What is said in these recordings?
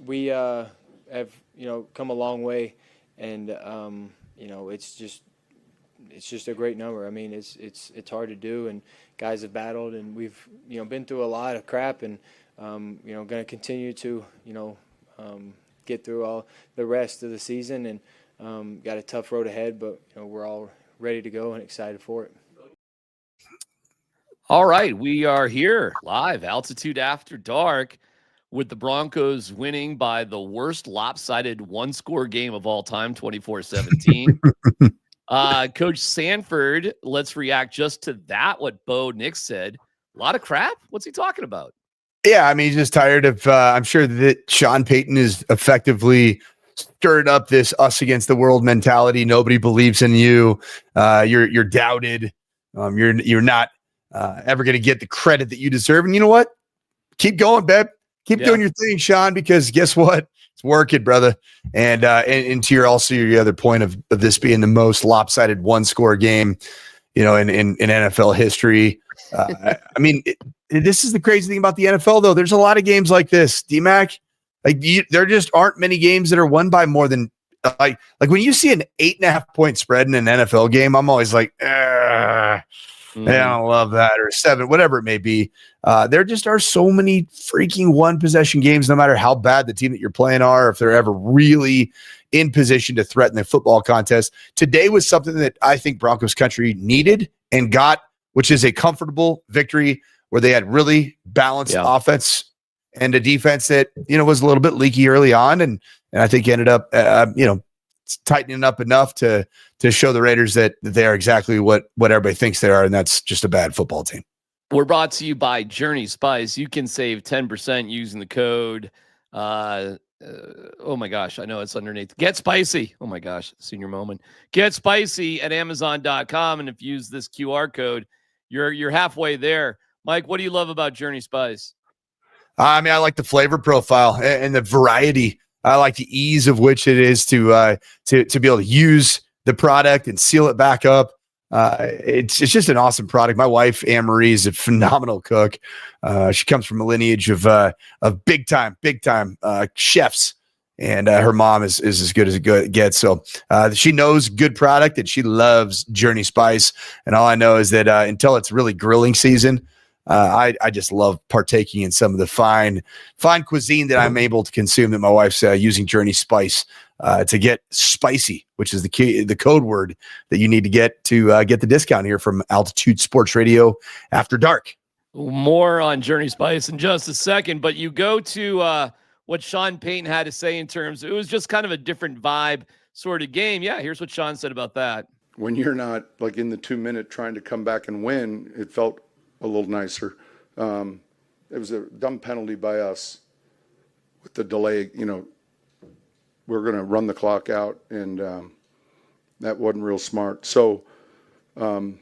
we have come a long way, and it's just a great number. I mean, it's hard to do, and guys have battled, and we've been through a lot of crap, and going to continue to get through all the rest of the season, and got a tough road ahead, but we're all ready to go and excited for it. All right, we are here live, Altitude After Dark, with the Broncos winning by the worst lopsided one-score game of all time, 24-17. Coach Sanford, let's react just to that, what Bo Nix said. A lot of crap? What's he talking about? Yeah, I mean, he's just tired of I'm sure that Sean Payton is effectively stirred up this us against the world mentality. Nobody believes in you. You're doubted. You're not ever going to get the credit that you deserve. And you know what? Keep going, babe. Keep doing your thing, Sean, because guess what? It's working, brother. And to your other point of this being the most lopsided one-score game, in NFL history. I mean, this is the crazy thing about the NFL, though. There's a lot of games like this, DMac. There just aren't many games that are won by more than like when you see an 8.5-point spread in an NFL game. I'm always like, I don't love that, or 7, whatever it may be. There just are so many freaking one-possession games, no matter how bad the team that you're playing are, if they're ever really in position to threaten the football contest. Today was something that I think Broncos country needed and got, which is a comfortable victory where they had really balanced offense and a defense that, was a little bit leaky early on. And I think ended up, tightening up enough to show the Raiders that they are exactly what everybody thinks they are. And that's just a bad football team. We're brought to you by Journey Spice. You can save 10% using the code. Oh my gosh, I know it's underneath. Get Spicy. Oh my gosh, senior moment. Get Spicy at Amazon.com. And if you use this QR code, you're halfway there. Mike, what do you love about Journey Spice? I mean, I like the flavor profile and the variety. I like the ease of which it is to be able to use the product and seal it back up. It's just an awesome product. My wife, Anne Marie, is a phenomenal cook. She comes from a lineage of big time chefs, and her mom is as good as it gets. So she knows good product, and she loves Journey Spice. And all I know is that until it's really grilling season, I just love partaking in some of the fine cuisine that I'm able to consume, that my wife's using Journey Spice to get spicy, which is the code word that you need to get the discount here from Altitude Sports Radio After Dark. More on Journey Spice in just a second, but you go to what Sean Payton had to say in terms, it was just kind of a different vibe sort of game. Yeah, here's what Sean said about that. When you're not like in the 2-minute trying to come back and win, it felt a little nicer. It was a dumb penalty by us with the delay. We're going to run the clock out, and that wasn't real smart. So I'm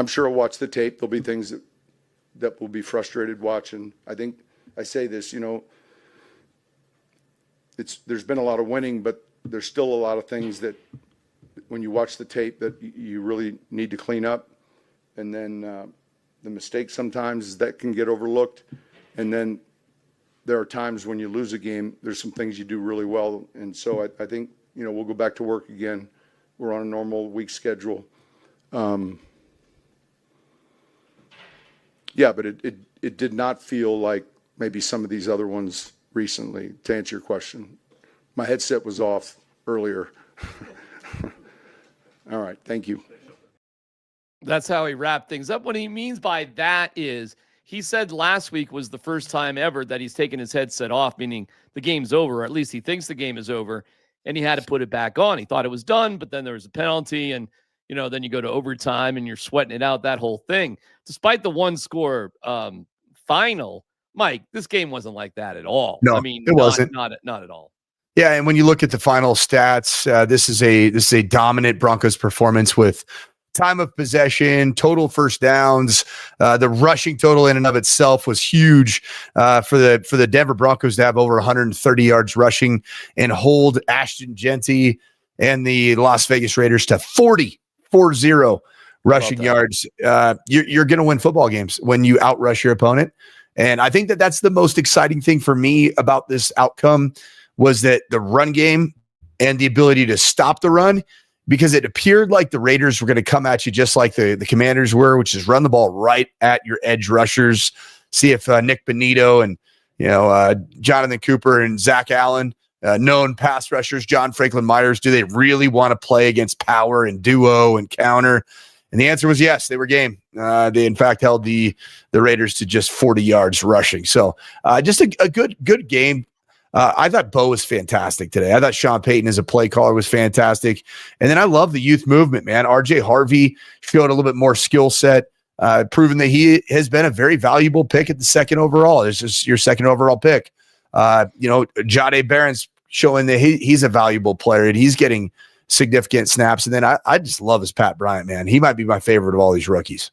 sure I'll watch the tape. There'll be things that will be frustrated watching. I think I say this, there's been a lot of winning, but there's still a lot of things that when you watch the tape that you really need to clean up. And then the mistake sometimes that can get overlooked. And then there are times when you lose a game, there's some things you do really well. And so I think, we'll go back to work again. We're on a normal week schedule. But it did not feel like maybe some of these other ones recently, to answer your question. My headset was off earlier. All right, thank you. That's how he wrapped things up. What he means by that is he said last week was the first time ever that he's taken his headset off, meaning the game's over, or at least he thinks the game is over, and he had to put it back on. He thought it was done, but then there was a penalty, and then you go to overtime and you're sweating it out, that whole thing. Despite the one-score final, Mike, this game wasn't like that at all. No, it wasn't. Not at all. Yeah, and when you look at the final stats, this is a dominant Broncos performance with time of possession, total first downs. The rushing total in and of itself was huge for the Denver Broncos to have over 130 yards rushing and hold Ashton Genty and the Las Vegas Raiders to 40 rushing yards. You're going to win football games when you outrush your opponent. And I think that that's the most exciting thing for me about this outcome was that the run game and the ability to stop the run, because it appeared like the Raiders were going to come at you just like the Commanders were, which is run the ball right at your edge rushers. See if Nick Bonito and Jonathan Cooper and Zach Allen, known pass rushers, John Franklin Myers, do they really want to play against power and duo and counter? And the answer was yes, they were game. They, in fact, held the Raiders to just 40 yards rushing. So just a good game. I thought Bo was fantastic today. I thought Sean Payton as a play caller was fantastic. And then I love the youth movement, man. RJ Harvey showed a little bit more skill set, proven that he has been a very valuable pick at the second overall. This is your second overall pick. Jahdae Barron's showing that he's a valuable player and he's getting significant snaps. And then I just love his Pat Bryant, man. He might be my favorite of all these rookies.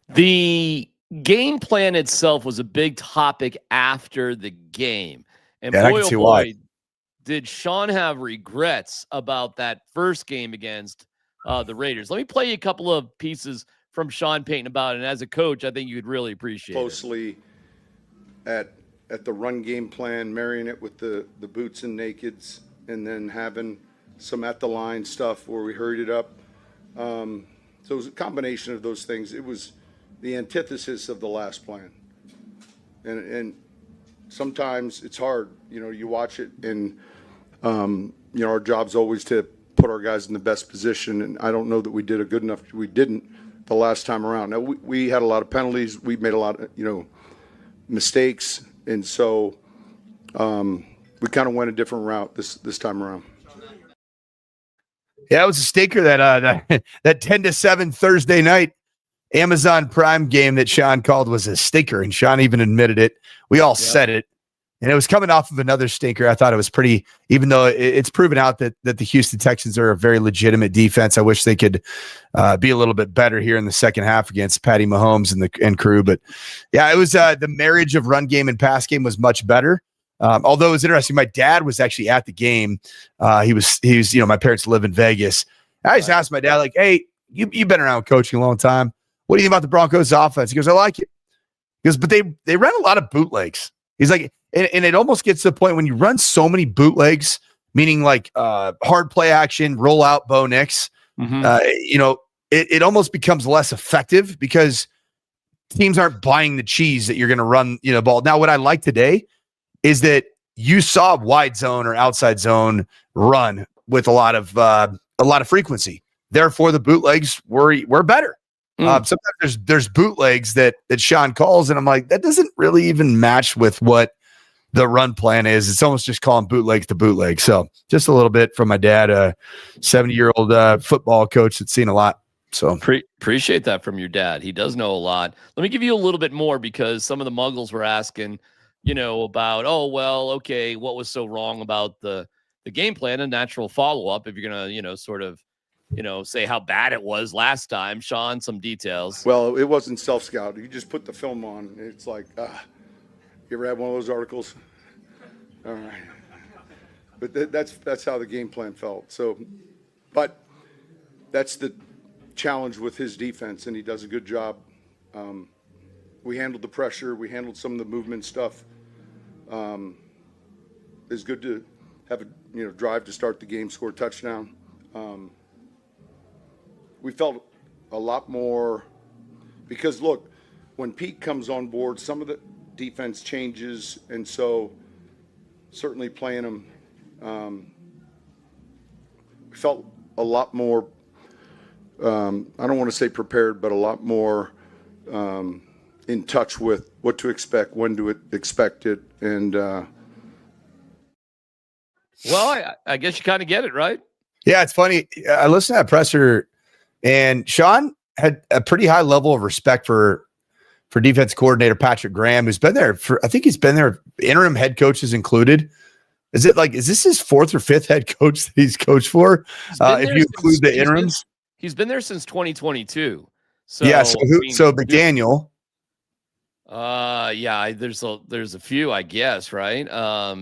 The game plan itself was a big topic after the game. And boy, did Sean have regrets about that first game against the Raiders. Let me play you a couple of pieces from Sean Payton about it. And as a coach, I think you'd really appreciate closely at the run game plan, marrying it with the boots and nakeds, and then having some at the line stuff where we hurried it up. So it was a combination of those things. It was the antithesis of the last plan. And sometimes it's hard, you watch it and, our job's always to put our guys in the best position. And I don't know that we did a good enough. We didn't the last time around. Now we had a lot of penalties. We made a lot of, mistakes. And so we kind of went a different route this time around. Yeah, it was a stinker that 10-7 Thursday night Amazon Prime game that Sean called was a stinker, and Sean even admitted it. We all said it, and it was coming off of another stinker. I thought it was pretty, even though it's proven out that the Houston Texans are a very legitimate defense. I wish they could be a little bit better here in the second half against Patty Mahomes and crew. But yeah, it was the marriage of run game and pass game was much better. Although it was interesting, my dad was actually at the game. He was my parents live in Vegas. I just asked my dad, like, hey, you've been around coaching a long time. What do you think about the Broncos offense? He goes, I like it. He goes, but they ran a lot of bootlegs. He's like, and it almost gets to the point when you run so many bootlegs, meaning like hard play action, roll out Bo Nix, it almost becomes less effective because teams aren't buying the cheese that you're going to run, ball. Now, what I like today is that you saw wide zone or outside zone run with a lot of frequency. Therefore, the bootlegs were better. Sometimes there's bootlegs that Sean calls, and I'm like, that doesn't really even match with what the run plan is. It's almost just calling bootlegs to bootleg. So just a little bit from my dad, a 70-year-old football coach that's seen a lot. So appreciate that from your dad. He does know a lot. Let me give you a little bit more because some of the muggles were asking, about, what was so wrong about the game plan and natural follow-up if you're going to, sort of, say how bad it was last time. Sean, some details. Well, it wasn't self-scout. You just put the film on. It's like, you ever had one of those articles? All right. But that's how the game plan felt. So, but that's the challenge with his defense, and he does a good job. We handled the pressure. We handled some of the movement stuff. It's good to have a drive to start the game, score a touchdown. We felt a lot more because, look, when Pete comes on board, some of the defense changes, and so certainly playing him, we felt a lot more, I don't want to say prepared, but a lot more in touch with what to expect, when to expect it, and well, I guess you kind of get it, right? Yeah, it's funny. I listened to that presser, and Sean had a pretty high level of respect for defense coordinator Patrick Graham, who's been there I think he's been there, interim head coaches included. Is this his fourth or fifth head coach that he's coached for? If you include the interims, he's been there since 2022. So yeah, so McDaniel. There's a few, I guess, right?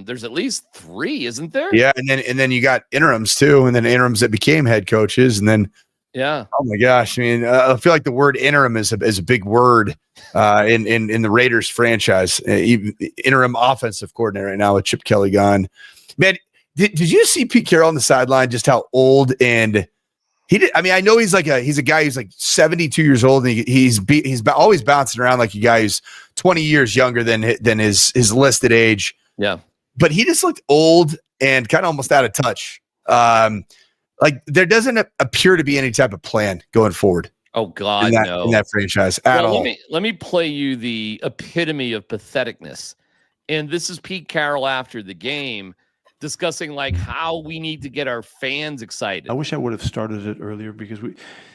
There's at least 3, isn't there? Yeah, and then you got interims too, and then interims that became head coaches, and then Yeah. Oh my gosh! I mean, I feel like the word interim is a big word in the Raiders franchise. Even interim offensive coordinator right now with Chip Kelly gone. Man, did you see Pete Carroll on the sideline? Just how old and he did. I mean, I know he's a guy who's like 72 years old, and he's always bouncing around like a guy who's 20 years younger than his listed age. Yeah, but he just looked old and kind of almost out of touch. Like there doesn't appear to be any type of plan going forward. Oh God, no. In that franchise at all. Let me play you the epitome of patheticness. And this is Pete Carroll after the game discussing like how we need to get our fans excited. I wish I would have started it earlier because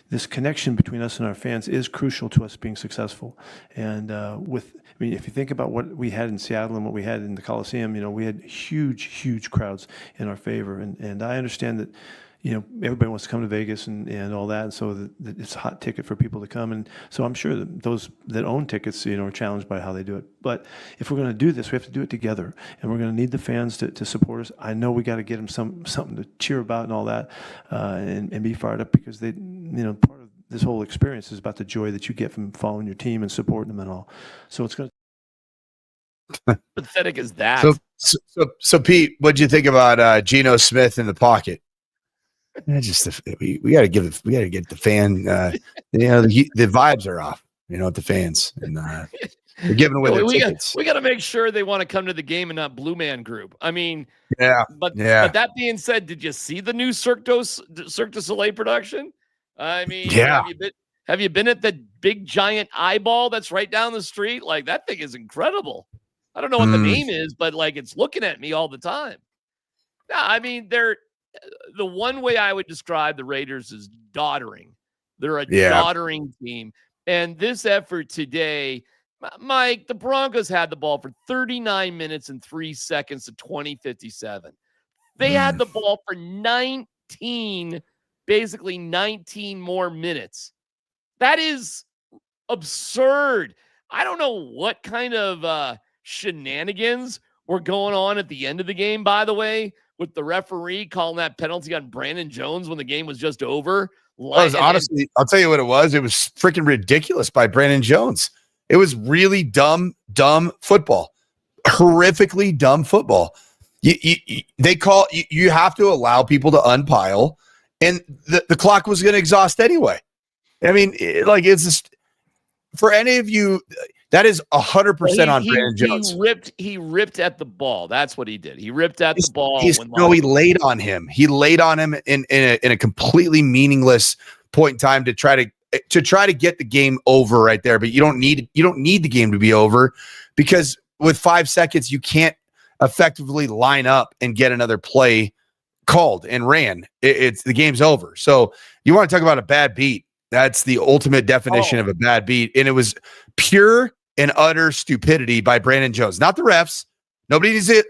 this connection between us and our fans is crucial to us being successful. And if you think about what we had in Seattle and what we had in the Coliseum, we had huge crowds in our favor. And I understand that, everybody wants to come to Vegas and all that. And so that it's a hot ticket for people to come. And so I'm sure that those that own tickets, are challenged by how they do it. But if we're going to do this, we have to do it together. And we're going to need the fans to support us. I know we got to get them something to cheer about and all that and be fired up because they, part of this whole experience is about the joy that you get from following your team and supporting them and all. So it's going to. Pathetic as that. So Pete, what'd you think about Geno Smith in the pocket? We got to get the fan. The vibes are off. With the fans, and they're giving away their tickets. We got to make sure they want to come to the game and not Blue Man Group. I mean, But that being said, did you see the new Cirque du Soleil production? I mean, have you been at the big giant eyeball that's right down the street? Like that thing is incredible. I don't know what the name is, but like it's looking at me all the time. Yeah, I mean the one way I would describe the Raiders is doddering. They're a doddering team. And this effort today, Mike, the Broncos had the ball for 39 minutes and 3 seconds to 20:57. They had the ball for 19 more minutes. That is absurd. I don't know what kind of shenanigans were going on at the end of the game, by the way, with the referee calling that penalty on Brandon Jones when the game was just over. Honestly, I'll tell you what it was. It was freaking ridiculous by Brandon Jones. It was really dumb football, horrifically dumb football. You have to allow people to unpile, and the clock was going to exhaust anyway. I mean, it's just for any of you. That is 100% on Brandon Jones. He ripped at the ball. That's what he did. He ripped at the ball. He laid on him. He laid on him in a completely meaningless point in time to try to get the game over right there. But you don't need the game to be over because with 5 seconds you can't effectively line up and get another play called and ran. It's the game's over. So you want to talk about a bad beat? That's the ultimate definition of a bad beat, and it was pure and utter stupidity by Brandon Jones, not the refs. Nobody needs it.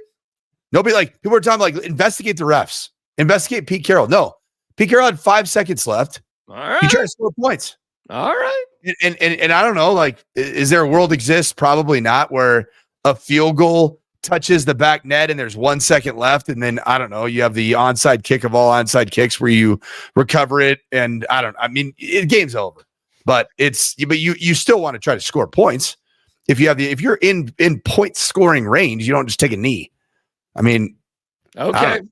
Nobody people are talking like investigate the refs, investigate Pete Carroll. No, Pete Carroll had 5 seconds left. All right. He tried to score points. All right. And I don't know, is there a world exists? Probably not, where a field goal touches the back net and there's 1 second left. And then I don't know, you have the onside kick of all onside kicks where you recover it. And game's over, but you still want to try to score points. If you're in point scoring range, you don't just take a knee. I mean, okay.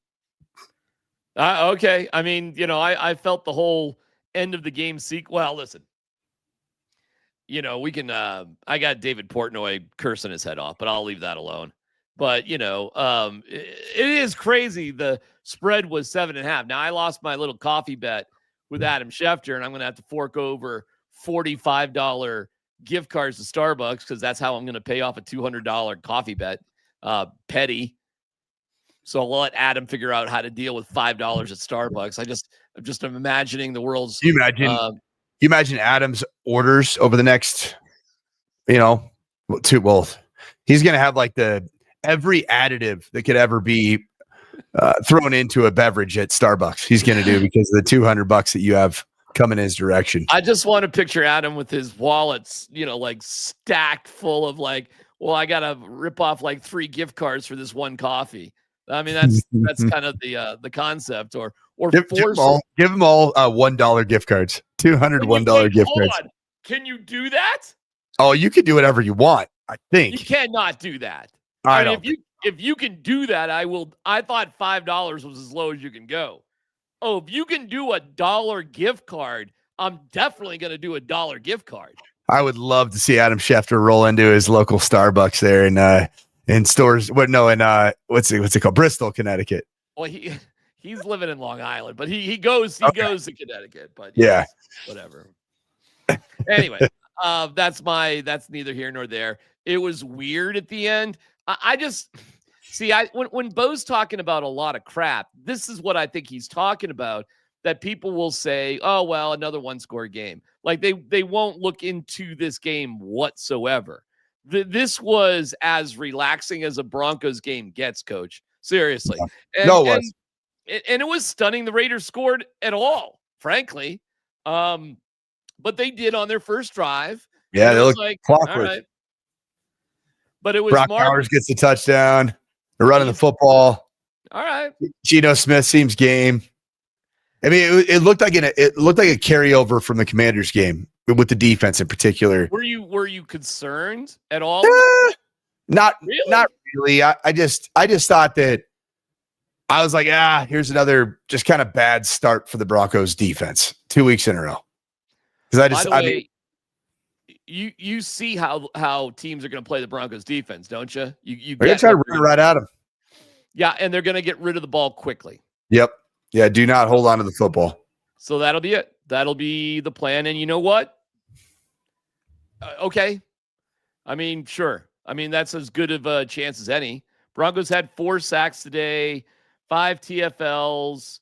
Okay. I mean, I felt the whole end of the game well, listen, we can, I got David Portnoy cursing his head off, but I'll leave that alone. But, it is crazy. The spread was 7.5. Now I lost my little coffee bet with Adam Schefter, and I'm going to have to fork over $45 gift cards to Starbucks because that's how I'm going to pay off a $200 coffee bet. Petty. So I'll let Adam figure out how to deal with $5 at Starbucks. I'm just imagining the world's. You imagine Adam's orders over the next, he's going to have every additive that could ever be thrown into a beverage at Starbucks. He's going to do because of the $200 that you have coming his direction. I just want to picture Adam with his wallets, stacked full of I got to rip off 3 gift cards for this one coffee. I mean, that's kind of the concept, or Give force. them all $1 gift cards, $201 gift cards. On. Can you do that? Oh, you can do whatever you want. I think you cannot do that. I mean, don't. if you can do that, I will. I thought $5 was as low as you can go. Oh, if you can do $1 gift card, I'm definitely going to do $1 gift card. I would love to see Adam Schefter roll into his local Starbucks there in stores. What's it called? Bristol, Connecticut. Well, he's living in Long Island, but he goes to Connecticut. But yeah, whatever. Anyway, that's neither here nor there. It was weird at the end. I just see. When Bo's talking about a lot of crap, this is what I think he's talking about. That people will say, "Oh well, another one-score game." Like they won't look into this game whatsoever. This was as relaxing as a Broncos game gets, Coach. Seriously, yeah. And it was stunning. The Raiders scored at all, frankly. But they did on their first drive. Yeah, they look like clockwork. All right. But it was Brock Bowers gets the touchdown. They're running the football. All right. Geno Smith seems game. I mean, it looked like a carryover from the Commanders game with the defense in particular. Were you concerned at all? Not really. I just thought that I was like, here's another just kind of bad start for the Broncos defense 2 weeks in a row. Because you see how teams are going to play the Broncos defense, don't you? They're going to try to run right at them. Yeah, and they're going to get rid of the ball quickly. Yep. Yeah, do not hold on to the football. So that'll be it. That'll be the plan. And you know what? Okay. I mean, sure. I mean, that's as good of a chance as any. Broncos had 4 sacks today, 5 TFLs.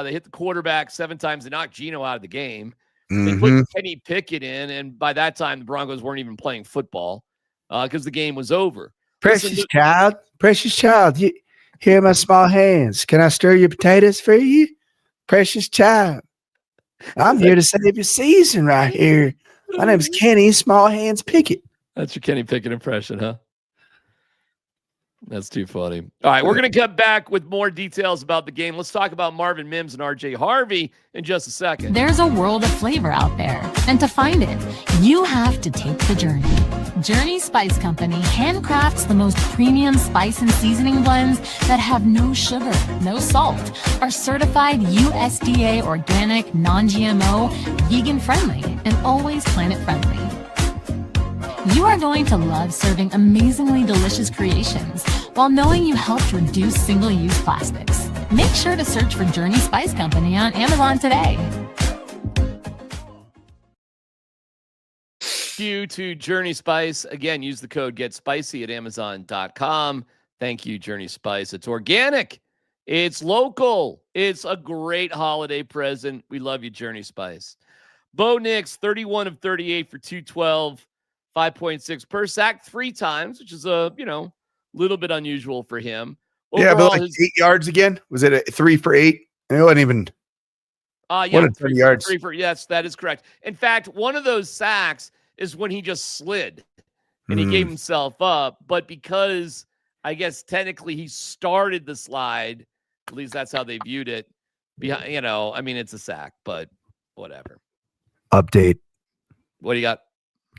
They hit the quarterback 7 times. They knocked Geno out of the game. They put Kenny Pickett in, and by that time, the Broncos weren't even playing football because the game was over. Precious child, you here are my small hands. Can I stir your potatoes for you? Precious child, I'm here to save your season right here. My name's Kenny Small Hands Pickett. That's your Kenny Pickett impression, huh? That's too funny. All right, we're going to come back with more details about the game. Let's talk about Marvin Mims and RJ Harvey in just a second. There's a world of flavor out there, and to find it, you have to take the journey. Journey Spice Company handcrafts the most premium spice and seasoning blends that have no sugar, no salt, are certified USDA organic, non-GMO, vegan-friendly, and always planet-friendly. You are going to love serving amazingly delicious creations while knowing you helped reduce single-use plastics. Make sure to search for Journey Spice Company on Amazon today. Thank you to Journey Spice. Again, use the code GetSpicy at Amazon.com. Thank you, Journey Spice. It's organic. It's local. It's a great holiday present. We love you, Journey Spice. Bo Nix, 31 of 38 for 212. 5.6 per sack 3 times, which is a little bit unusual for him. Overall, but like 8 yards again. Was it a 3 for 8? It wasn't even. 3 yards. Yes, that is correct. In fact, one of those sacks is when he just slid and he gave himself up. But because I guess technically he started the slide, at least that's how they viewed it. I mean, it's a sack, but whatever. Update. What do you got?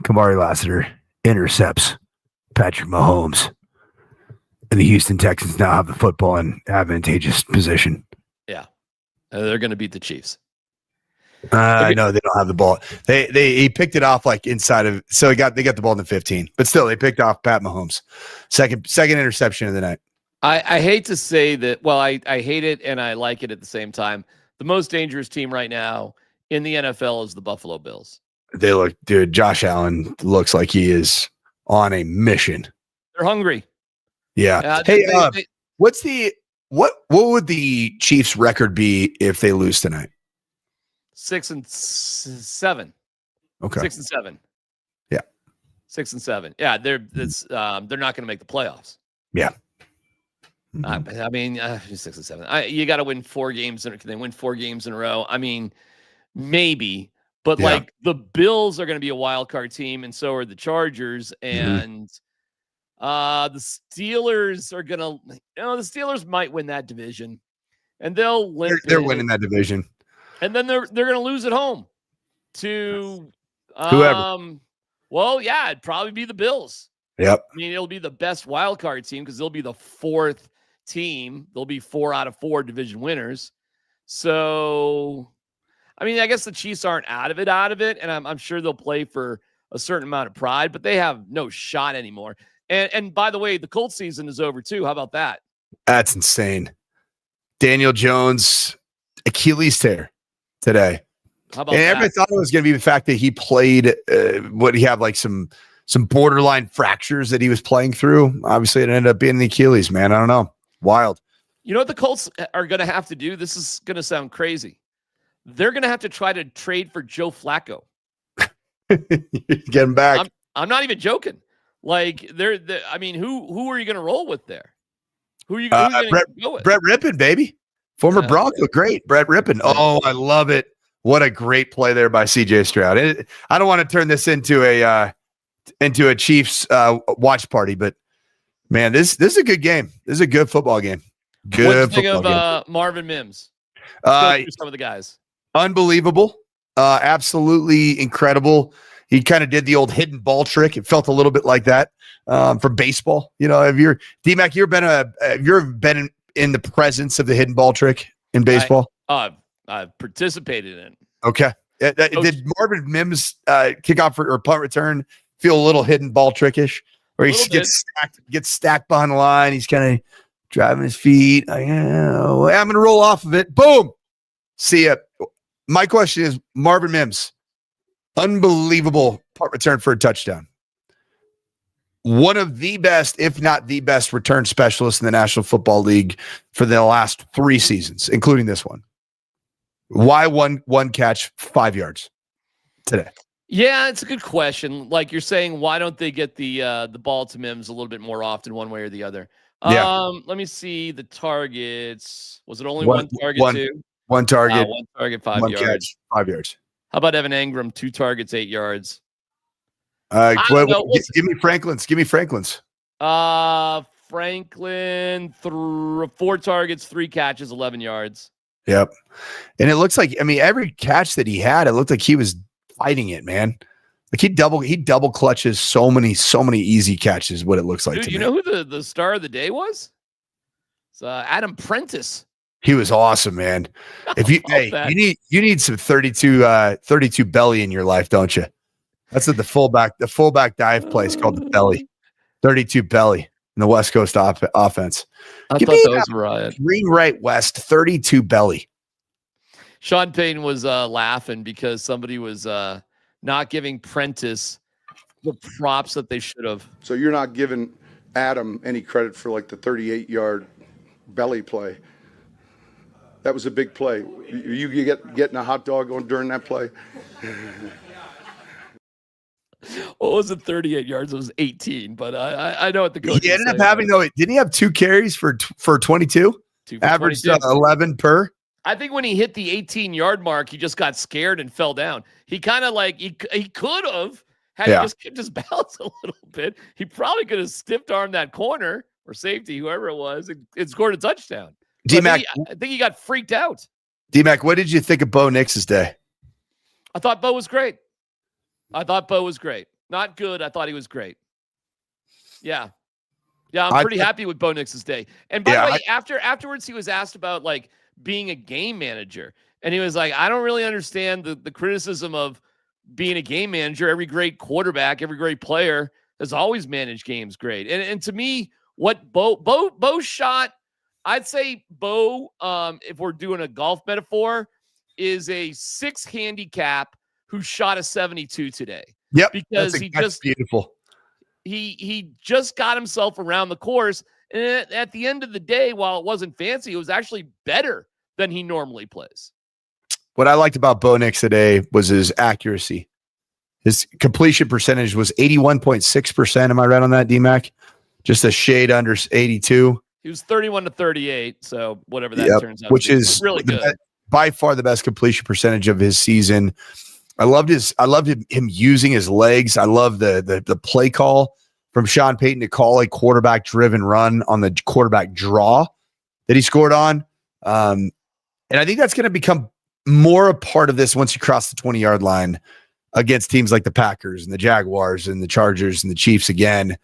Kamari Lassiter intercepts Patrick Mahomes, and the Houston Texans now have the football in advantageous position. Yeah, they're going to beat the Chiefs. I know they don't have the ball. He picked it off like inside of, so they got the ball in the 15, but still they picked off Pat Mahomes. Second interception of the night. I hate to say that. Well, I hate it and I like it at the same time. The most dangerous team right now in the NFL is the Buffalo Bills. Dude, Josh Allen looks like he on a mission. They're hungry. Yeah. What would the Chiefs' record be if they lose tonight? 6-7. Okay. 6-7. Yeah. 6-7. Yeah, they're not going to make the playoffs. Yeah. I mean, 6-7. You got to win 4 games. Can they win 4 games in a row? I mean, maybe. But like the Bills are going to be a wild card team, and so are the Chargers. And The Steelers are gonna, the Steelers might win that division, and they'll limp. They're winning that division, and then they're gonna lose at home to whoever. Well, yeah, it'd probably be the Bills. Yep. I mean, it'll be the best wild card team because they'll be the 4th team. They'll be 4 out of 4 division winners. So, I mean, I guess the Chiefs aren't out of it, and I'm sure they'll play for a certain amount of pride, but they have no shot anymore. And by the way, the Colts season is over too. How about that? That's insane. Daniel Jones, Achilles tear today. How about and that? everybody thought it was going to be the fact that he played, he had like some borderline fractures that he was playing through. Obviously, it ended up being the Achilles, man. I don't know. Wild. You know what the Colts are going to have to do? This is going to sound crazy. They're going to have to try to trade for Joe Flacco. Get him back. I'm not even joking. Like, I mean, who are you going to roll with there? Who are you going to go with? Brett Rippon, baby. Former Bronco. Great. Brett Rippon. Oh, I love it. What a great play there by CJ Stroud. I don't want to turn this into a Chiefs watch party, but man, this is a good game. This is a good football game. Good. What do you think of Marvin Mims? Some of the guys. Unbelievable. Absolutely incredible. He kind of did the old hidden ball trick. It felt a little bit like that from baseball. Have you, DMac, you ever been in the presence of the hidden ball trick in baseball? I've participated in. Okay. Did Marvin Mims kickoff or punt return feel a little hidden ball trickish, where he gets stacked behind the line? He's kind of driving his feet. I'm going to roll off of it. Boom. See ya. My question is, Marvin Mims, unbelievable punt return for a touchdown. One of the best, if not the best, return specialists in the National Football League for the last 3 seasons, including this one. Why one catch, 5 yards today? Yeah, it's a good question. Like you're saying, why don't they get the ball to Mims a little bit more often, one way or the other? Let me see the targets. Was it only one target too? One target. 5 yards. Catch, 5 yards. How about Evan Engram? 2 targets, 8 yards. Give me Franklin's. Franklin, 4 targets, 3 catches, 11 yards. Yep. And it looks like, every catch that he had, it looked like he was fighting it, man. Like he double clutches so many easy catches, what it looks like. Dude, you know who the star of the day was? It's Adam Prentice. He was awesome, man. If you you need some 32 belly in your life, don't you? That's what the fullback dive play is called, the belly. 32 belly in the West Coast offense. I thought that was right. Green right west, 32 belly. Sean Payton was laughing because somebody was not giving Prentice the props that they should have. So you're not giving Adam any credit for like the 38-yard belly play. That was a big play. You getting a hot dog on during that play? What was it? 38 yards? It was 18, but I know what the coach. He ended up having didn't he have 2 carries for 22? Averaged 11 per. I think when he hit the 18-yard mark, he just got scared and fell down. He kind of like he could have had he just kept his balance a little bit. He probably could have stiff armed that corner or safety, whoever it was, and scored a touchdown. DMac, I think he got freaked out. DMac, what did you think of Bo Nix's day? I thought Bo was great. Not good. I thought he was great. Yeah. Yeah, I'm pretty happy with Bo Nix's day. And by the way, afterwards, he was asked about like being a game manager. And he was like, I don't really understand the criticism of being a game manager. Every great quarterback, every great player has always managed games great. And to me, what Bo shot, I'd say Bo, if we're doing a golf metaphor, is a 6 handicap who shot a 72 today. Yep. Because that's beautiful. He just got himself around the course. And at the end of the day, while it wasn't fancy, it was actually better than he normally plays. What I liked about Bo Nix today was his accuracy. His completion percentage was 81.6%. Am I right on that, DMac? Just a shade under 82. He was 31 to 38, so whatever that turns out, which is really good. By far the best completion percentage of his season. I loved him using his legs. I love the play call from Sean Payton to call a quarterback-driven run on the quarterback draw that he scored on. And I think that's going to become more a part of this once you cross the 20-yard line against teams like the Packers and the Jaguars and the Chargers and the Chiefs again.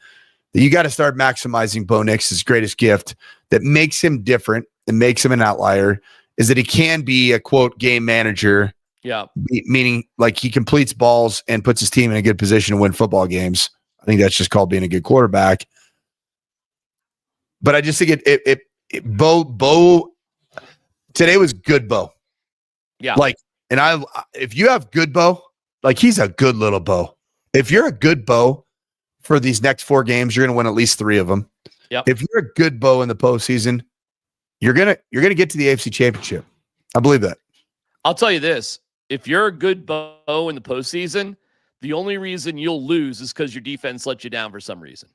That you got to start maximizing Bo Nix's greatest gift that makes him different and makes him an outlier is that he can be a, quote, game manager. Yeah. Meaning like he completes balls and puts his team in a good position to win football games. I think that's just called being a good quarterback. But I just think Bo today was good Bo. Yeah. Like, and if you have good Bo, like he's a good little Bo. If you're a good Bo for these next 4 games, you're going to win at least 3 of them. Yep. If you're a good Bo in the postseason, you're gonna get to the AFC Championship. I believe that. I'll tell you this. If you're a good Bo in the postseason, the only reason you'll lose is because your defense let you down for some reason.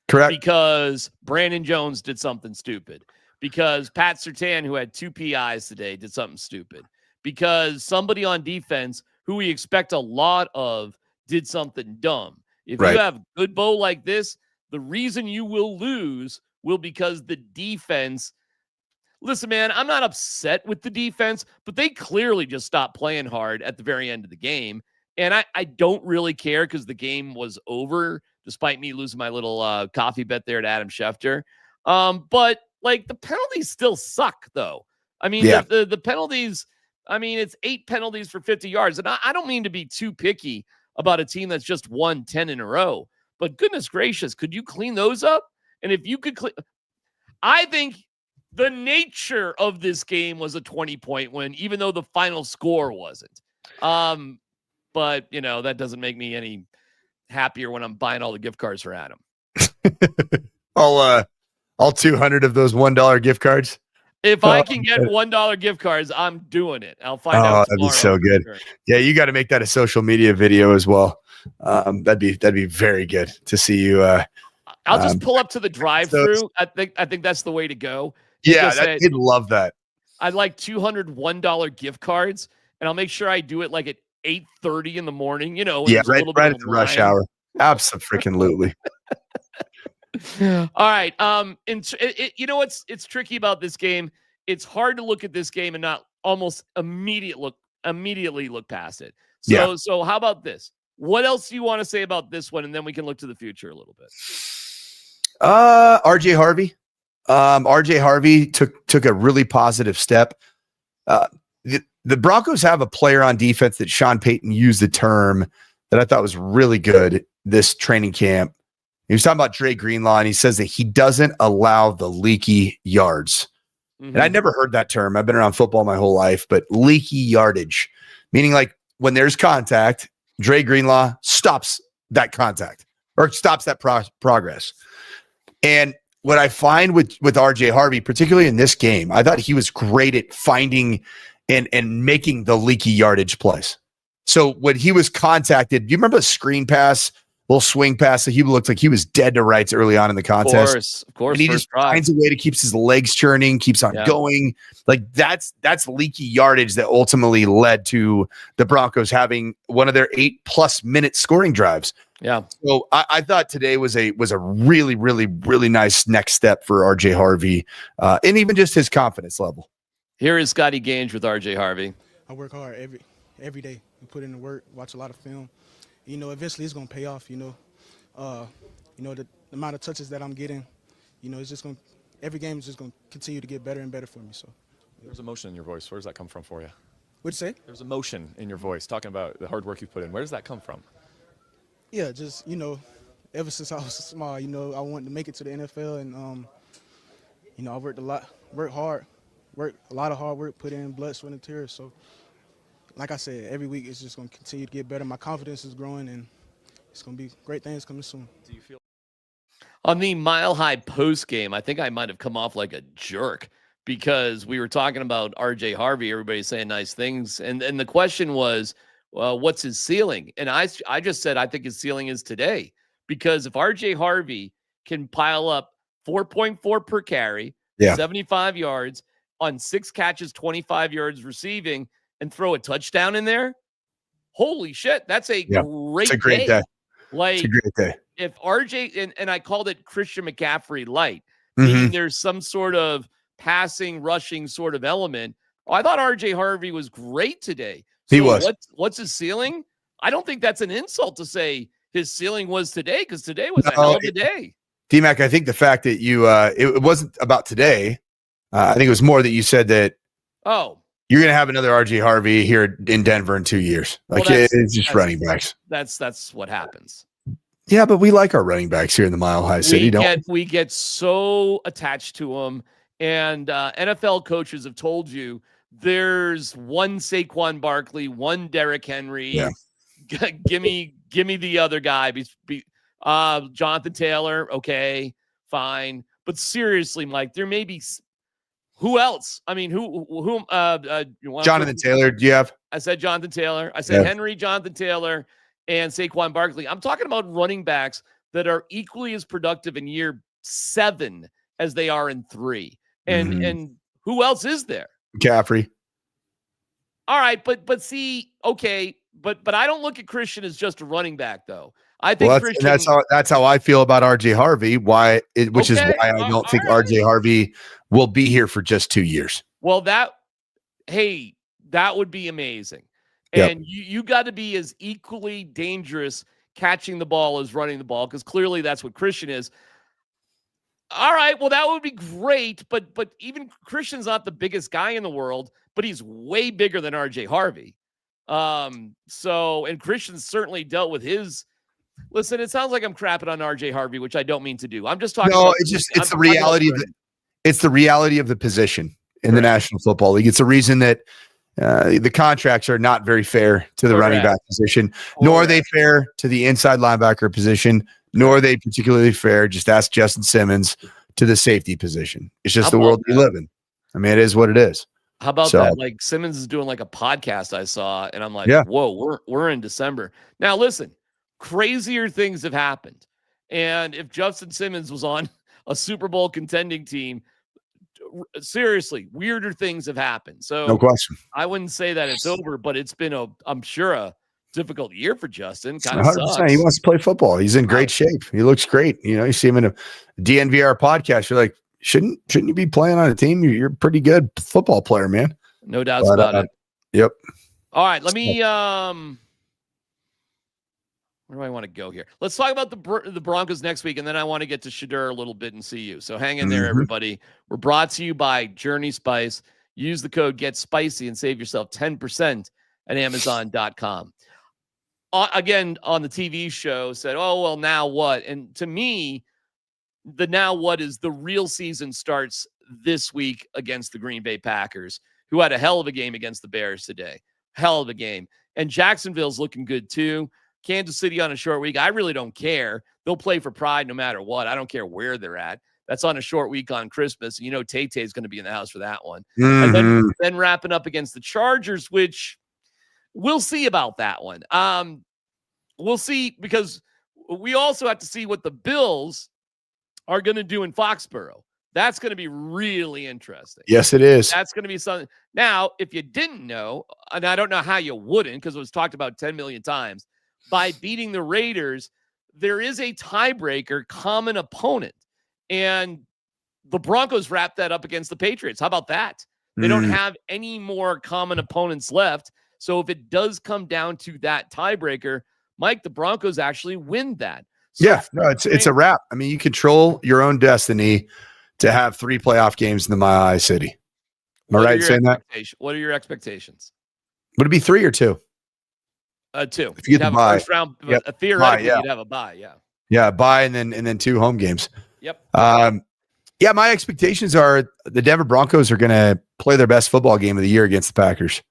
Correct. Because Brandon Jones did something stupid. Because Pat Surtain, who had 2 PIs today, did something stupid. Because somebody on defense, who we expect a lot of, did something dumb. If you have good Bo like this, the reason you will lose will because the defense. Listen, man, I'm not upset with the defense, but they clearly just stopped playing hard at the very end of the game. And I don't really care because the game was over, despite me losing my little coffee bet there to Adam Schefter. But, like, the penalties still suck, though. I mean, the penalties, I mean, it's 8 penalties for 50 yards. And I don't mean to be too picky about a team that's just won 10 in a row. But goodness gracious, could you clean those up? And if you could clean, I think the nature of this game was a 20-point win, even though the final score wasn't. But, you know, that doesn't make me any happier when I'm buying all the gift cards for Adam. All 200 of those $1 gift cards. If I can get $1 gift cards, I'm doing it. I'll find out tomorrow. That'd be so good. Yeah, you got to make that a social media video as well. That'd be very good to see you. I'll just pull up to the drive-through. I think that's the way to go. Yeah, they'd love that. I'd like 200 $1 gift cards, and I'll make sure I do it like at 8:30 in the morning. You know, right at the rush hour. Absolutely. All right. You know what's tricky about this game? It's hard to look at this game and not almost immediately look past it. So how about this? What else do you want to say about this one? And then we can look to the future a little bit. RJ Harvey. RJ Harvey took a really positive step. The Broncos have a player on defense that Sean Payton used the term that I thought was really good this training camp. He was talking about Dre Greenlaw, and he says that he doesn't allow the leaky yards. Mm-hmm. And I never heard that term. I've been around football my whole life, but leaky yardage, meaning like when there's contact, Dre Greenlaw stops that contact or stops that progress. And what I find with RJ Harvey, particularly in this game, I thought he was great at finding and making the leaky yardage plays. So when he was contacted, do you remember the screen pass, little swing pass that he looked like he was dead to rights early on in the contest? Of course. And he just finds a way to keep his legs churning, keeps on going. Like that's leaky yardage that ultimately led to the Broncos having one of their 8+ minute scoring drives. Yeah. So I thought today was a really, really, really nice next step for RJ Harvey, and even just his confidence level. Here is Scotty Gange with RJ Harvey. I work hard every day. We put in the work, watch a lot of film. You know, eventually it's gonna pay off. The amount of touches that I'm getting, it's just gonna. Every game is just gonna continue to get better and better for me. So. There's emotion in your voice. Where does that come from for you? What'd you say? There's emotion in your voice talking about the hard work you put in. Where does that come from? Yeah, just ever since I was small, I wanted to make it to the NFL, and I worked a lot, worked hard, a lot of hard work, put in blood, sweat, and tears. So, like I said, every week it's just going to continue to get better. My confidence is growing, and it's going to be great things coming soon. Do you feel? On the Mile High post game, I think I might have come off like a jerk because we were talking about RJ Harvey. Everybody's saying nice things, and the question was, what's his ceiling? And I just said I think his ceiling is today, because if RJ Harvey can pile up 4.4 per carry, 75 yards on 6 catches, 25 yards receiving, and throw a touchdown in there, holy shit, that's a great day. It's a Like, great day. if RJ, and I called it Christian McCaffrey light, Mhm. meaning there's some sort of passing, rushing sort of element. Oh, I thought RJ Harvey was great today. So He was. What's his ceiling? I don't think that's an insult to say his ceiling was today, because today was a No, hell of a day. DMac, I think the fact that you it wasn't about today. I think it was more that you said that Oh, you're going to have another RJ Harvey here in Denver in 2 years. Like, Well, it's just running backs. that's what happens. Yeah, but we like our running backs here in the Mile High City, don't we? We get so attached to them, and NFL coaches have told you there's one Saquon Barkley, one Derrick Henry. Yeah. give me the other guy. Jonathan Taylor. Okay, fine. But seriously, Mike, there may be who else? I mean, who? Jonathan Taylor, do you have? I said Jonathan Taylor. I said Yeah. Henry, Jonathan Taylor, and Saquon Barkley. I'm talking about running backs that are equally as productive in year 7 as they are in 3. And who else is there? McCaffrey. All right, but see, okay, but I don't look at Christian as just a running back, though. I think Well, Christian. that's how I feel about RJ Harvey. Is why I don't think RJ Harvey will be here for just 2 years. Well, that would be amazing. Yep. And you got to be as equally dangerous catching the ball as running the ball, because clearly that's what Christian is. All right, well, that would be great, but even Christian's not the biggest guy in the world, but he's way bigger than RJ Harvey. And Christian certainly dealt with his. Listen, it sounds like I'm crapping on RJ Harvey, which I don't mean to do. I'm just talking. No, it's the reality of it's the reality of the position in the National Football League. It's the reason that the contracts are not very fair to the running back position, nor are they fair to the inside linebacker position, nor are they particularly fair. Just ask Justin Simmons to the safety position. It's just the world we live in. I mean, it is what it is. How about that? Like, Simmons is doing like a podcast I saw, and I'm like, whoa, we're in December. Now, listen, crazier things have happened. And if Justin Simmons was on a Super Bowl contending team, seriously, weirder things have happened. So no question. I wouldn't say that it's over, but it's been I'm sure a difficult year for Justin. Kind of 100%. sucks. He wants to play football. He's in great shape. He looks great. You see him in a DNVR podcast. You're like, shouldn't you be playing on a team? You're a pretty good football player, man. No doubts about it. Yep. All right, let me where do I want to go here? Let's talk about the Broncos next week, and then I want to get to Shedeur a little bit and see you. So hang in there, everybody. We're brought to you by Journey Spice. Use the code GetSpicy and save yourself 10% at Amazon.com. Again, on the TV show, said, oh, well, now what? And to me, the now what is the real season starts this week against the Green Bay Packers, who had a hell of a game against the Bears today. Hell of a game. And Jacksonville's looking good, too. Kansas City on a short week. I really don't care. They'll play for pride no matter what. I don't care where they're at. That's on a short week on Christmas. You know, Tay-Tay is going to be in the house for that one. And then wrapping up against the Chargers, which we'll see about that one. We'll see, because we also have to see what the Bills are going to do in Foxborough. That's going to be really interesting. Yes, it is. That's going to be something. Now, if you didn't know, and I don't know how you wouldn't, because it was talked about 10 million times, by beating the Raiders, there is a tiebreaker common opponent. And the Broncos wrapped that up against the Patriots. How about that? They don't have any more common opponents left. So if it does come down to that tiebreaker, Mike, the Broncos actually win that. So it's a wrap. I mean, you control your own destiny to have 3 playoff games in the Mile High City. Am I right saying that? What are your expectations? Would it be 3 or 2? 2. If you get the bye. First round, theoretically, you'd have a bye. Yeah. Yeah, bye and then 2 home games. Yep. My expectations are the Denver Broncos are going to play their best football game of the year against the Packers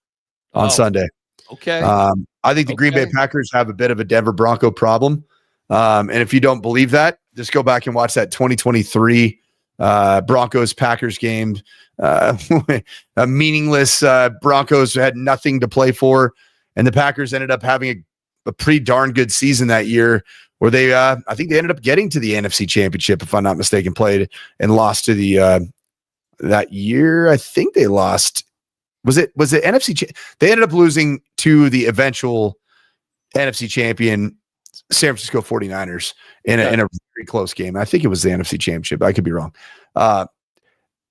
on Sunday. Okay. I think the Green Bay Packers have a bit of a Denver Bronco problem. And if you don't believe that, just go back and watch that 2023 Broncos Packers game. A meaningless Broncos had nothing to play for. And the Packers ended up having a pretty darn good season that year, where they, I think they ended up getting to the NFC Championship, if I'm not mistaken, played and lost to the that year. I think they lost. Was it NFC? They ended up losing to the eventual NFC champion San Francisco 49ers in a very close game. I think it was the NFC Championship. I could be wrong.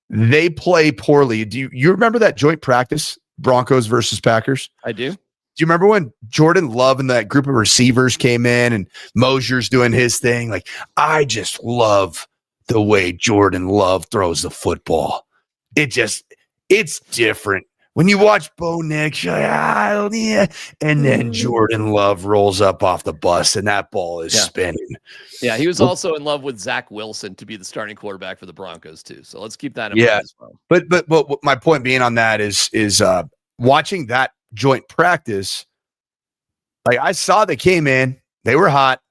They play poorly. Do you remember that joint practice, Broncos versus Packers? I do. Do you remember when Jordan Love and that group of receivers came in and Mosier's doing his thing? Like, I just love the way Jordan Love throws the football. It's different. When you watch Bo Nix, you're like, yeah. And then Jordan Love rolls up off the bus and that ball is spinning. Yeah, he was also in love with Zach Wilson to be the starting quarterback for the Broncos too. So let's keep that in mind as well. But my point being on that is watching that joint practice. Like, I saw they came in, they were hot,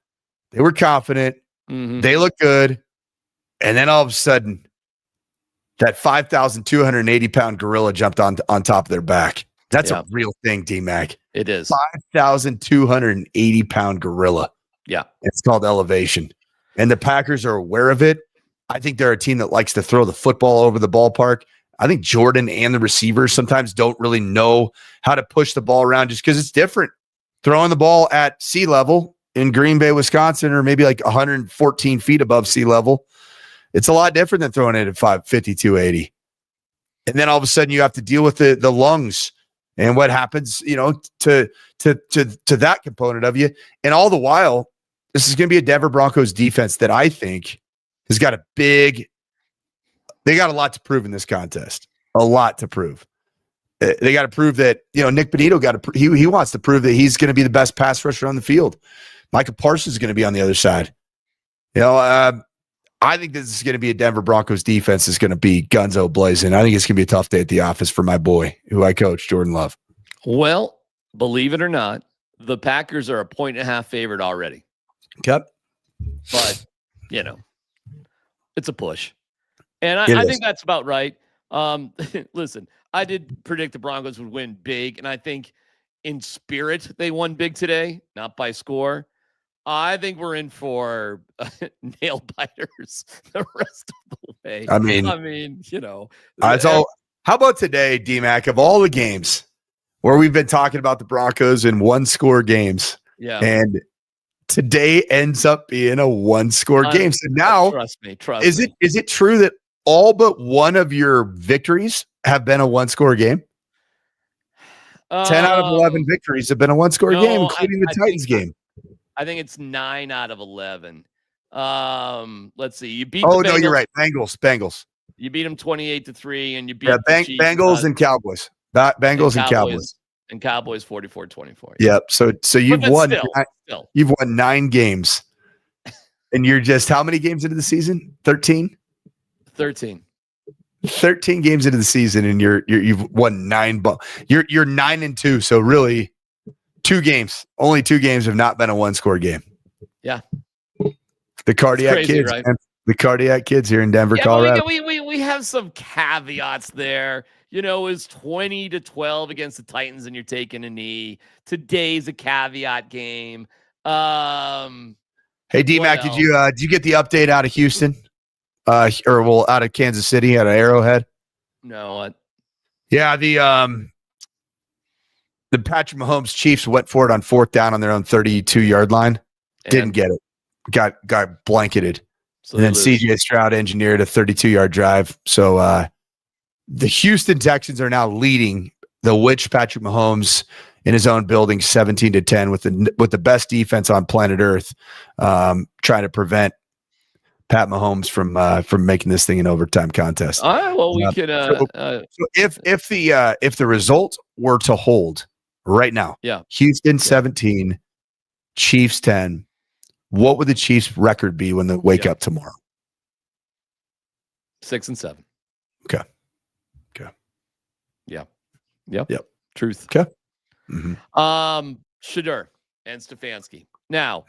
they were confident, they looked good, and then all of a sudden, that 5,280-pound gorilla jumped on top of their back. That's a real thing, DMac. It is. 5,280-pound gorilla. Yeah. It's called elevation. And the Packers are aware of it. I think they're a team that likes to throw the football over the ballpark. I think Jordan and the receivers sometimes don't really know how to push the ball around just because it's different. Throwing the ball at sea level in Green Bay, Wisconsin, or maybe like 114 feet above sea level, it's a lot different than throwing it at 550, 280. And then all of a sudden you have to deal with the lungs and what happens, to that component of you. And all the while, this is going to be a Denver Broncos defense that I think has got they got a lot to prove in this contest. A lot to prove. They got to prove that, Nick Bonito he wants to prove that he's going to be the best pass rusher on the field. Micah Parsons is going to be on the other side. I think this is going to be a Denver Broncos defense that's going to be gunzo blazing. I think it's going to be a tough day at the office for my boy, who I coach, Jordan Love. Well, believe it or not, the Packers are a 1.5 favorite already. Yep. But, it's a push. And I think that's about right. Listen, I did predict the Broncos would win big, and I think in spirit they won big today, not by score. I think we're in for nail biters the rest of the way. I mean, That's all. How about today, DMac, of all the games where we've been talking about the Broncos in one-score games, and today ends up being a one-score game. So now, trust me. Is it true that all but one of your victories have been a one-score game? 10 out of 11 victories have been a one-score game, including the Titans game. I think it's 9 out of 11. Let's see. You beat. Oh, no, you're right. Bengals. You beat them 28-3, and you beat the Chiefs, Bengals and Cowboys. Bengals and Cowboys. And Cowboys 44-24. Yep. So you've won. Still. You've won 9 games, and you're just how many games into the season? 13. 13 games into the season, and you've won 9. You're 9-2. So really, 2 games. Only 2 games have not been a one-score game. Yeah. The cardiac crazy, kids, right? The cardiac kids here in Denver, Colorado. We have some caveats there. It was 20-12 against the Titans, and you're taking a knee. Today's a caveat game. Hey, DMac, did you get the update out of Houston? Out of Kansas City, out of Arrowhead? No, what? Yeah, the Patrick Mahomes Chiefs went for it on 4th down on their own 32-yard line. Didn't get it. Got blanketed. So and then CJ Stroud engineered a 32-yard drive. So the Houston Texans are now leading the witch Patrick Mahomes in his own building 17-10 with the best defense on planet Earth, trying to prevent Pat Mahomes from making this thing an overtime contest. All right, well, we could. So if the result were to hold right now, Houston 17, Chiefs 10, what would the Chiefs' record be when they wake up tomorrow? 6-7. Okay. Yeah. Yep. Truth. Okay. Mm-hmm. Shedeur and Stefanski. Now,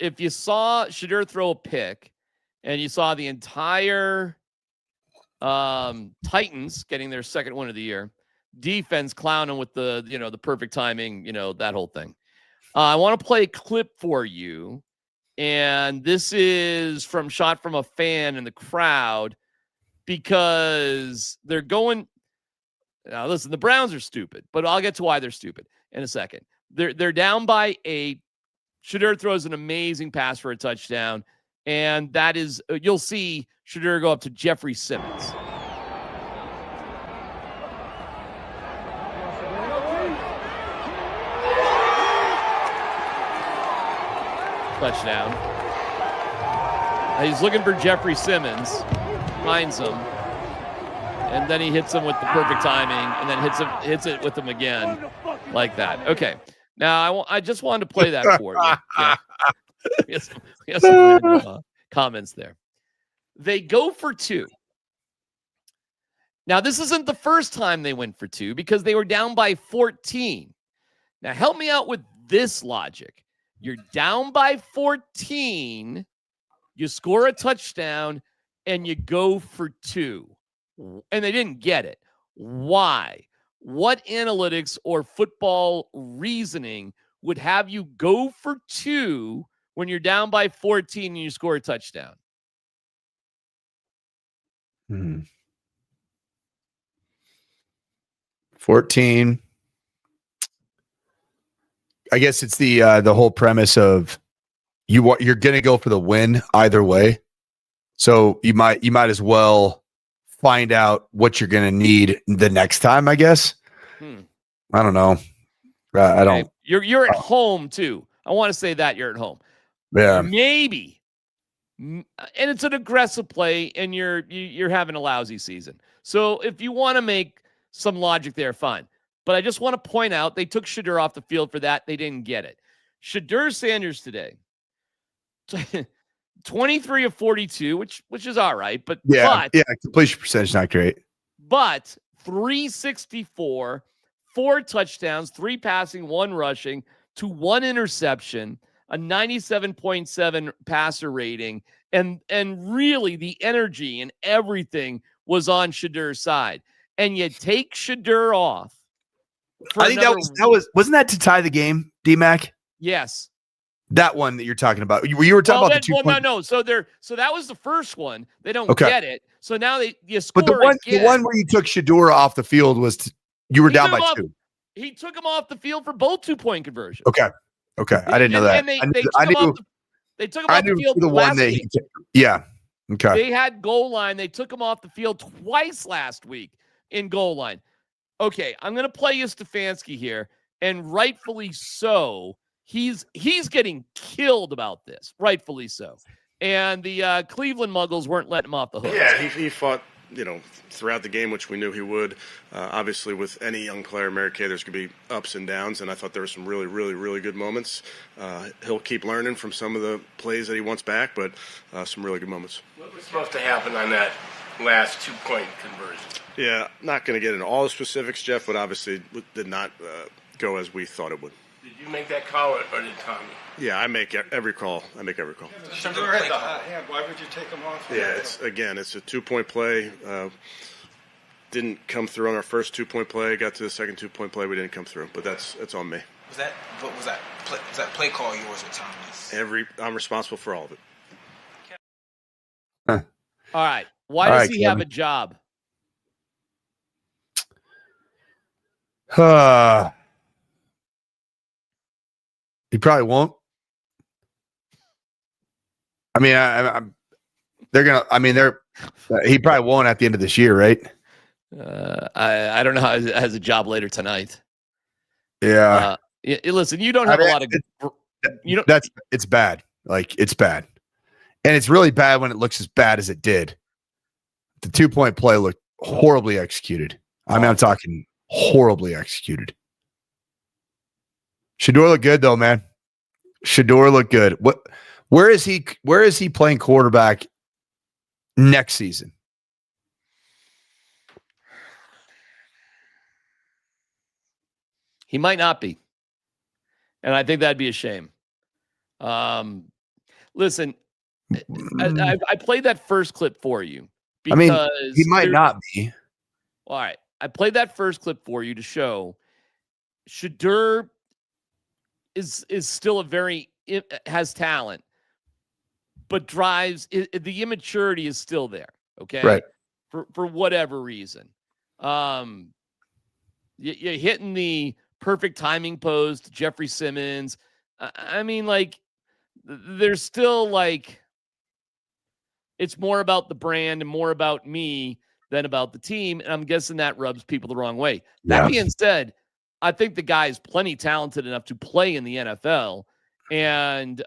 if you saw Shedeur throw a pick, and you saw the entire Titans getting their second win of the year, defense clowning with the perfect timing, that whole thing. I want to play a clip for you, and this is shot from a fan in the crowd, because they're going. Now, listen, the Browns are stupid, but I'll get to why they're stupid in a second. They're down by 8. Shedeur throws an amazing pass for a touchdown, and that is you'll see Shedeur go up to Jeffrey Simmons. Touchdown. He's looking for Jeffrey Simmons, finds him, and then he hits him with the perfect timing, and then hits it with him again, like that. Okay, now I just wanted to play that for you. Yeah. We have some comments there. They go for 2. Now this isn't the first time they went for 2 because they were down by 14. Now help me out with this logic. You're down by 14, you score a touchdown, and you go for 2. And they didn't get it. Why? What analytics or football reasoning would have you go for 2 when you're down by 14 and you score a touchdown? 14. I guess it's the whole premise of you're going to go for the win either way. So you might as well find out what you're going to need the next time, I guess. I don't know. I don't. Okay. You're at home too. I want to say that you're at home. Yeah. Maybe. And it's an aggressive play, and you're having a lousy season. So if you want to make some logic there, fine. But I just want to point out they took Shedeur off the field for that. They didn't get it. Shedeur Sanders today, 23 of 42, which is all right. But completion percentage not great. But 364, 4 touchdowns, 3 passing, 1 rushing, to 1 interception, a 97.7 passer rating, and really the energy and everything was on Shedeur's side. And you take Shedeur off. I think wasn't that to tie the game, DMac? Yes. That one that you're talking about. You were talking about the 2 point. No. So that was the first one. They don't get it. So now you score. But the one where you took Shedeur off the field was you were down by 2. He took him off the field for both 2-point conversions. Okay. I didn't know that. And they took him off the field the last one that week. Yeah. Okay. They had goal line. They took him off the field twice last week in goal line. Okay, I'm going to play you Stefanski here, and rightfully so. He's getting killed about this, rightfully so. And the Cleveland Muggles weren't letting him off the hook. Yeah, he fought, throughout the game, which we knew he would. Obviously, with any young player, Mary Kay, there's going to be ups and downs, and I thought there were some really, really, really good moments. He'll keep learning from some of the plays that he wants back, but some really good moments. What was supposed to happen on that last 2-point conversion? Yeah, not going to get into all the specifics, Jeff, but obviously did not go as we thought it would. Did you make that call or did Tommy? Yeah, I make every call. Shedeur had the hot hand. Why would you take him off? Yeah, it's a 2-point play. Didn't come through on our first 2-point play. Got to the second 2-point play. We didn't come through, but that's on me. Was that play call yours or Tommy's? I'm responsible for all of it. All right. Why does he have a job? He probably won't. I mean, he probably won't at the end of this year, right? I don't know how he has a job later tonight. Yeah. Listen, you don't have a lot of. It's bad. Like, it's bad, and it's really bad when it looks as bad as it did. The 2-point play looked horribly executed. I mean, I'm talking horribly executed. Shedeur looked good though, man. Shedeur looked good. Where is he playing quarterback next season? He might not be. And I think that'd be a shame. Listen, I played that first clip for you because he might not be. All right. I played that first clip for you to show Shedeur is still has talent, but the immaturity is still there. Okay. Right. For whatever reason. You're hitting the perfect timing pose to Jeffrey Simmons, I mean, like, there's still like, it's more about the brand and more about me than about the team. And I'm guessing that rubs people the wrong way. That being said, I think the guy is plenty talented enough to play in the NFL. And,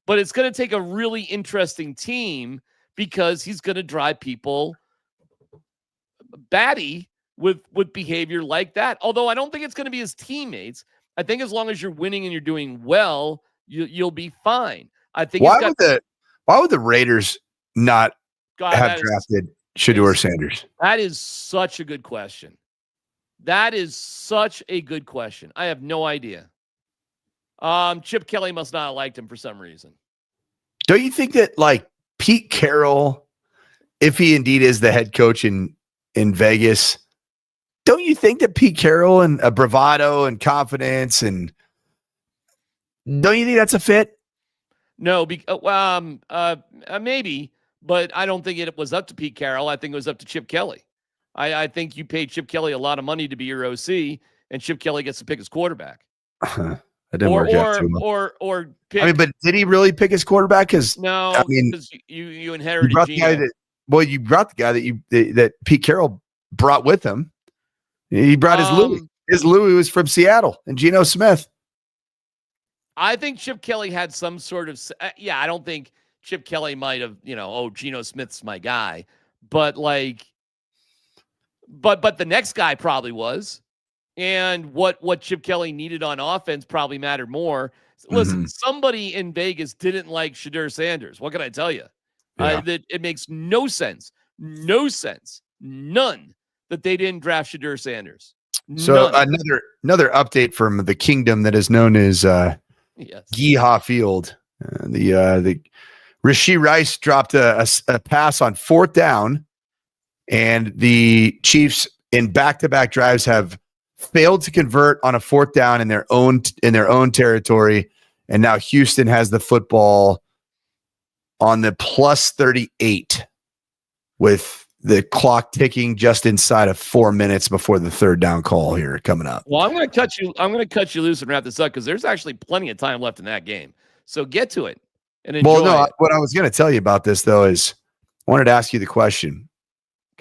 but it's going to take a really interesting team because he's going to drive people batty with behavior like that. Although I don't think it's going to be his teammates. I think as long as you're winning and you're doing well, you'll be fine. I think why would the Raiders not have drafted Shedeur Sanders? That is such a good question. That is such a good question. I have no idea. Chip Kelly must not have liked him for some reason. Don't you think that, like, Pete Carroll, if he indeed is the head coach in Vegas, don't you think that Pete Carroll and a bravado and confidence, and don't you think that's a fit? No, maybe, but I don't think it was up to Pete Carroll. I think it was up to Chip Kelly. I think you paid Chip Kelly a lot of money to be your OC, and Chip Kelly gets to pick his quarterback. That didn't work out too much. Or pick, I mean, but did he really pick his quarterback? Because no, I mean, you inherited you brought the guy that Pete Carroll brought with him. He brought his Louis. His Louis was from Seattle, and Geno Smith. I think Chip Kelly had some sort of I don't think Chip Kelly might have, Geno Smith's my guy, but like, but the next guy probably was. And what Chip Kelly needed on offense probably mattered more. Listen, somebody in Vegas didn't like Shedeur Sanders. What can I tell you? That it makes no sense, none, that they didn't draft Shedeur Sanders. So another update from the kingdom that is known as Yeehaw Field. The Rashee Rice dropped a pass on 4th down, and the Chiefs in back-to-back drives have failed to convert on a 4th down in their own territory, and now Houston has the football on the plus 38 with the clock ticking just inside of 4 minutes before the 3rd down call here coming up. Well, I'm going to cut you loose and wrap this up because there's actually plenty of time left in that game. So get to it and enjoy it. What I was going to tell you about this though is I wanted to ask you the question.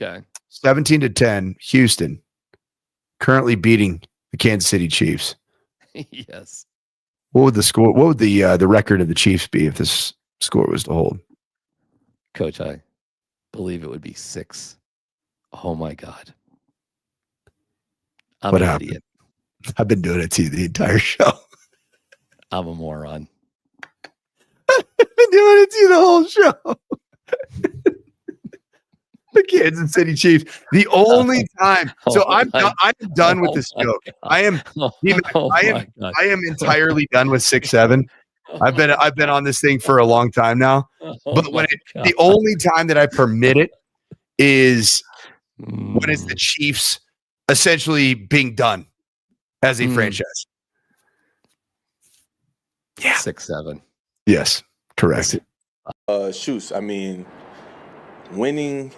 Okay. 17-10, Houston currently beating the Kansas City Chiefs. Yes. What would the score? What would the record of the Chiefs be if this score was to hold? Coach, I believe it would be 6. Oh my God. I'm what an happened? idiot. I've been doing it to you the entire show. I'm a moron. I've been doing it to you the whole show. The Kansas City Chiefs. The only time. So I'm done with this joke. I am entirely done with 6-7. I've been on this thing for a long time now. But the only time that I permit it is when it's the Chiefs essentially being done as a franchise. Yeah. 6-7. Yes, correct. Shoots. I mean, winning